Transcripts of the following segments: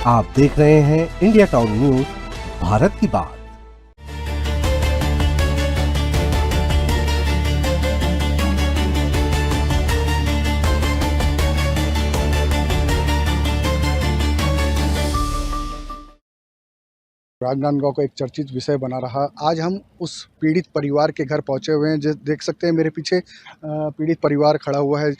आप देख रहे हैं इंडिया टाउन न्यूज, भारत की बात। राजनांदगांव का एक चर्चित विषय बना रहा। आज हम उस पीड़ित परिवार के घर पहुंचे हुए हैं। देख सकते हैं मेरे पीछे पीड़ित परिवार खड़ा हुआ है।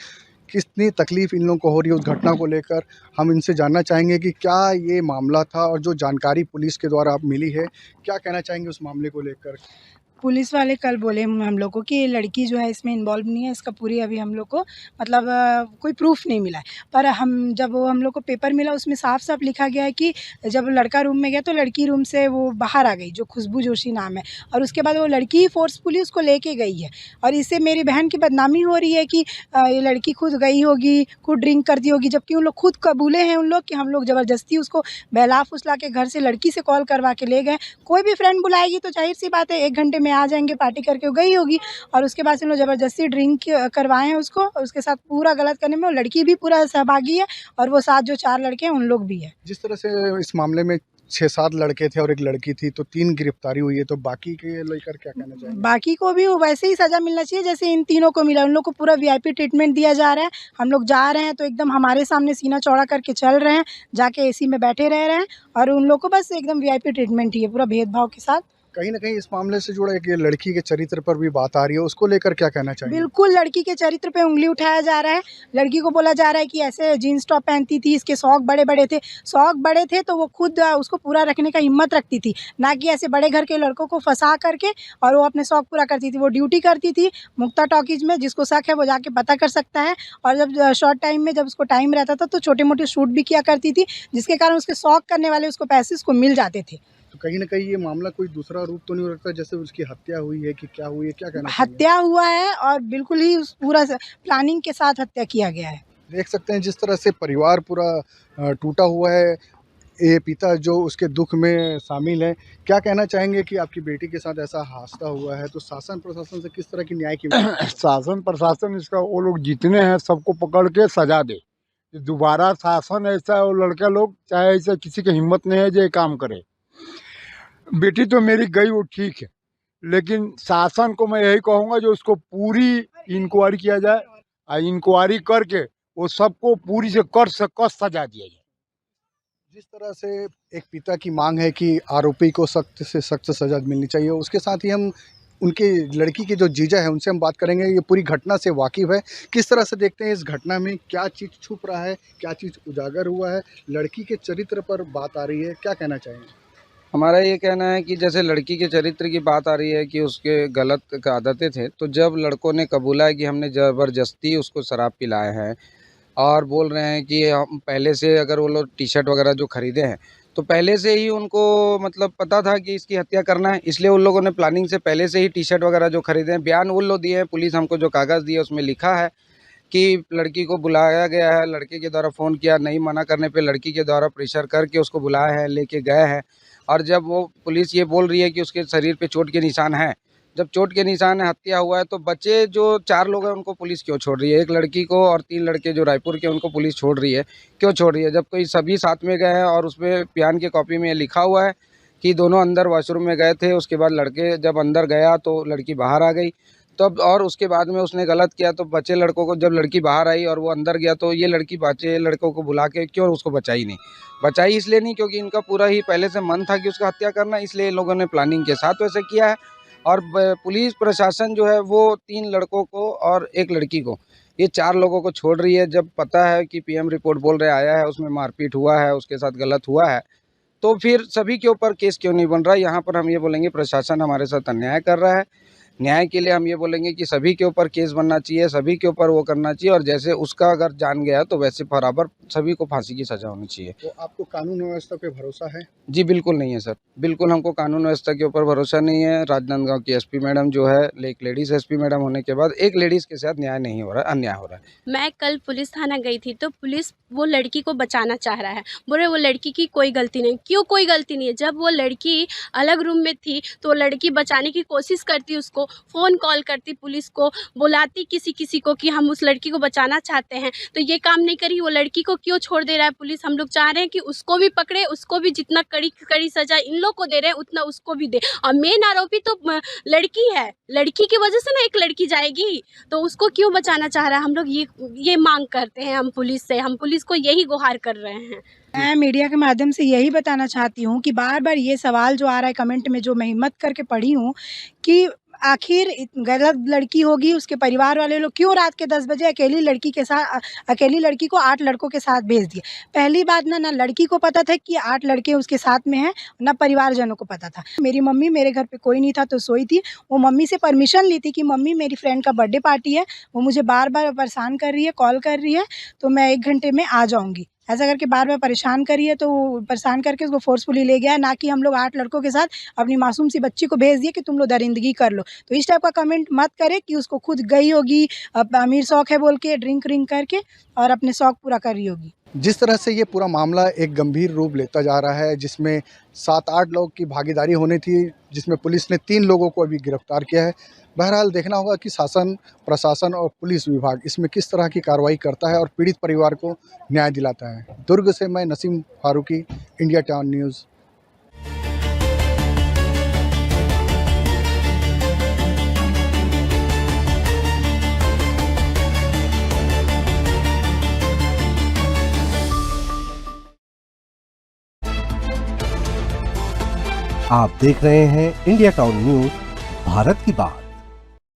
कितनी तकलीफ इन लोगों को हो रही है उस घटना को लेकर हम इनसे जानना चाहेंगे कि क्या ये मामला था और जो जानकारी पुलिस के द्वारा आप मिली है, क्या कहना चाहेंगे उस मामले को लेकर। पुलिस वाले कल बोले हम लोग को कि ये लड़की जो है इसमें इन्वॉल्व नहीं है, इसका पूरी अभी हम लोग को मतलब कोई प्रूफ नहीं मिला है। पर जब वो हम लोग को पेपर मिला उसमें साफ साफ लिखा गया है कि जब लड़का रूम में गया तो लड़की रूम से वो बाहर आ गई, जो खुशबू जोशी नाम है, और उसके बाद वो लड़की फोर्सफुली उसको लेके गई है। और इससे मेरी बहन की बदनामी हो रही है कि ये लड़की खुद गई होगी, खुद ड्रिंक कर दी होगी, जबकि उन लोग खुद कबूले हैं उन लोग कि हम लोग ज़बरदस्ती उसको बहला फुसला के घर से लड़की से कॉल करवा के ले गए। कोई भी फ्रेंड बुलाएगी तो जाहिर सी बात है 1 घंटे में आ जाएंगे, पार्टी करके वो गई होगी। और उसके बाद से लोग ज़बरदस्ती ड्रिंक करवाए हैं उसको, और उसके साथ पूरा गलत करने में वो लड़की भी पूरा सहभागी है, और वो साथ जो 4 लड़के हैं उन लोग भी है। जिस तरह से इस मामले में 6-7 लड़के थे और एक लड़की थी, तो 3 गिरफ्तारी हुई है, तो बाकी के लेकर क्या कहना चाहेंगे। बाकी को भी वैसे ही सज़ा मिलना चाहिए जैसे इन तीनों को मिला। उन लोग को पूरा वीआईपी ट्रीटमेंट दिया जा रहा है। हम लोग जा रहे हैं तो एकदम हमारे सामने सीना चौड़ा करके चल रहे हैं, जाके एसी में बैठे रह रहे हैं, और उन लोग को बस एकदम वीआईपी ट्रीटमेंट ही है, पूरा भेदभाव के साथ। कहीं ना कहीं इस मामले से जुड़ा एक ये लड़की के चरित्र पर भी बात आ रही है, उसको लेकर क्या कहना चाहिए। बिल्कुल लड़की के चरित्र पे उंगली उठाया जा रहा है। लड़की को बोला जा रहा है कि ऐसे जीन्स टॉप पहनती थी, इसके शौक बड़े बड़े थे। शौक बड़े थे तो वो खुद उसको पूरा रखने का हिम्मत रखती थी, ना कि ऐसे बड़े घर के लड़कों को फंसा करके और वो अपने शौक पूरा करती थी। वो ड्यूटी करती थी मुक्ता टॉकीज में, जिसको शक है वो जाके पता कर सकता है। और जब शॉर्ट टाइम में जब उसको टाइम रहता था तो छोटे मोटे शूट भी किया करती थी, जिसके कारण उसके शौक करने वाले उसको पैसे उसको मिल जाते थे। तो कहीं ना कहीं ये मामला कोई दूसरा रूप तो नहीं रखता, जैसे उसकी हत्या हुई है कि क्या हुई है, क्या कहना चाहिए। हत्या हुआ है और बिल्कुल ही पूरा प्लानिंग के साथ हत्या किया गया है। देख सकते हैं जिस तरह से परिवार पूरा टूटा हुआ है। ये पिता जो उसके दुख में शामिल है, क्या कहना चाहेंगे कि आपकी बेटी के साथ ऐसा हादसा हुआ है, तो शासन प्रशासन से किस तरह की न्याय की शासन प्रशासन इसका वो लोग जितने हैं सबको पकड़ के सजा दे। दोबारा शासन ऐसा वो लड़का लोग चाहे ऐसा किसी की हिम्मत नहीं है जो ये काम करे। बेटी तो मेरी गई वो ठीक है, लेकिन शासन को मैं यही कहूँगा जो उसको पूरी इंक्वायरी किया जाए और इंक्वायरी करके वो सबको पूरी से कस सजा दिया जाए। जिस तरह से एक पिता की मांग है कि आरोपी को सख्त से सख्त सजा मिलनी चाहिए, उसके साथ ही हम उनके लड़की के जो जीजा है उनसे हम बात करेंगे। ये पूरी घटना से वाकिफ़ है, किस तरह से देखते हैं इस घटना में क्या चीज़ छुप रहा है, क्या चीज़ उजागर हुआ है, लड़की के चरित्र पर बात आ रही है, क्या कहना चाहेंगे। हमारा ये कहना है कि जैसे लड़की के चरित्र की बात आ रही है कि उसके गलत आदतें थे, तो जब लड़कों ने कबूला है कि हमने ज़बरदस्ती उसको शराब पिलाए हैं और बोल रहे हैं कि हम पहले से अगर वो लोग टी शर्ट वगैरह जो ख़रीदे हैं तो पहले से ही उनको मतलब पता था कि इसकी हत्या करना है, इसलिए उन लोगों ने प्लानिंग से पहले से ही टी शर्ट वगैरह जो ख़रीदे हैं, बयान वो लोग दिए हैं। पुलिस हमको जो कागज़ दिए उसमें लिखा है कि लड़की को बुलाया गया है, लड़के के द्वारा फ़ोन किया, नहीं मना करने पे लड़की के द्वारा प्रेशर करके उसको बुलाया है, लेके गए हैं। और जब वो पुलिस ये बोल रही है कि उसके शरीर पे चोट के निशान हैं, जब चोट के निशान है, हत्या हुआ है, तो बच्चे जो 4 लोग हैं उनको पुलिस क्यों छोड़ रही है। एक लड़की को और 3 लड़के जो रायपुर के उनको पुलिस छोड़ रही है, क्यों छोड़ रही है, जब कोई सभी साथ में गए हैं और उसमें बयान की कॉपी में लिखा हुआ है कि दोनों अंदर वॉशरूम में गए थे। उसके बाद लड़के जब अंदर गया तो लड़की बाहर आ गई, तब और उसके बाद में उसने गलत किया तो बच्चे लड़कों को, जब लड़की बाहर आई और वो अंदर गया तो ये लड़की बच्चे लड़कों को बुला के क्यों उसको बचाई नहीं। बचाई इसलिए नहीं क्योंकि इनका पूरा ही पहले से मन था कि उसका हत्या करना, इसलिए इन लोगों ने प्लानिंग के साथ वैसे किया है। और पुलिस प्रशासन जो है वो 3 लड़कों को और 1 लड़की को, ये 4 लोगों को छोड़ रही है। जब पता है कि पीएम रिपोर्ट बोल रहे आया है, उसमें मारपीट हुआ है, उसके साथ गलत हुआ है, तो फिर सभी के ऊपर केस क्यों नहीं बन रहा है। यहाँ पर हम ये बोलेंगे प्रशासन हमारे साथ अन्याय कर रहा है। न्याय के लिए हम ये बोलेंगे कि सभी के ऊपर केस बनना चाहिए, सभी के ऊपर वो करना चाहिए, और जैसे उसका अगर जान गया तो वैसे बराबर सभी को फांसी की सज़ा होनी चाहिए। तो आपको कानून व्यवस्था पे भरोसा है। जी बिल्कुल नहीं है सर, बिल्कुल हमको कानून व्यवस्था के ऊपर भरोसा नहीं है। राजनांदगांव की एसपी मैडम जो है, एक लेडीज़ एसपी मैडम होने के बाद एक लेडीज़ के साथ न्याय नहीं हो रहा है, अन्याय हो रहा है। मैं कल पुलिस थाना गई थी तो पुलिस वो लड़की को बचाना चाह रहा है, बोले वो लड़की की कोई गलती नहीं। क्यों कोई गलती नहीं है? जब वो लड़की अलग रूम में थी तो वो लड़की बचाने की कोशिश करती, उसको फ़ोन कॉल करती, पुलिस को बुलाती, किसी को कि हम उस लड़की को बचाना चाहते हैं, तो ये काम नहीं करी। वो लड़की को क्यों छोड़ दे रहा है पुलिस? हम लोग चाह रहे हैं कि उसको भी पकड़े, उसको भी जितना कड़ी कड़ी सजा इन लोग को दे रहे हैं उतना उसको भी दे। और मेन आरोपी तो लड़की है, लड़की की वजह से ना एक लड़की जाएगी, तो उसको क्यों बचाना चाह रहा है? हम लोग ये मांग करते हैं हम पुलिस से, हम पुलिस को यही गुहार कर रहे हैं। मैं मीडिया के माध्यम से यही बताना चाहती हूँ कि बार-बार ये सवाल जो आ रहा है कमेंट में, जो मैं हिम्मत करके पढ़ी हूँ कि आखिर गलत लड़की होगी, उसके परिवार वाले लोग क्यों रात के 10 बजे अकेली लड़की को 8 लड़कों के साथ भेज दिए। पहली बात ना लड़की को पता था कि 8 लड़के उसके साथ में हैं, ना परिवारजनों को पता था। मेरी मम्मी, मेरे घर पे कोई नहीं था तो सोई थी। वो मम्मी से परमिशन ली थी कि मम्मी मेरी फ्रेंड का बर्थडे पार्टी है, वो मुझे बार-बार परेशान कर रही है, कॉल कर रही है, तो मैं 1 घंटे में आ जाऊँगी। ऐसा करके बार-बार परेशान करी है, तो परेशान करके उसको फ़ोर्सफुली ले गया है, ना कि हम लोग 8 लड़कों के साथ अपनी मासूम सी बच्ची को भेज दिए कि तुम लोग दरिंदगी कर लो। तो इस टाइप का कमेंट मत करें कि उसको खुद गई होगी, अमीर शौक है बोल के ड्रिंक करके और अपने शौक पूरा कर रही होगी। जिस तरह से ये पूरा मामला एक गंभीर रूप लेता जा रहा है, जिसमें 7-8 लोग की भागीदारी होनी थी, जिसमें पुलिस ने 3 लोगों को अभी गिरफ्तार किया है। बहरहाल देखना होगा कि शासन, प्रशासन और पुलिस विभाग इसमें किस तरह की कार्रवाई करता है और पीड़ित परिवार को न्याय दिलाता है। दुर्ग से मैं Naseem Farooqui, India Town News. आप देख रहे हैं इंडिया टाउन न्यूज, भारत की बात।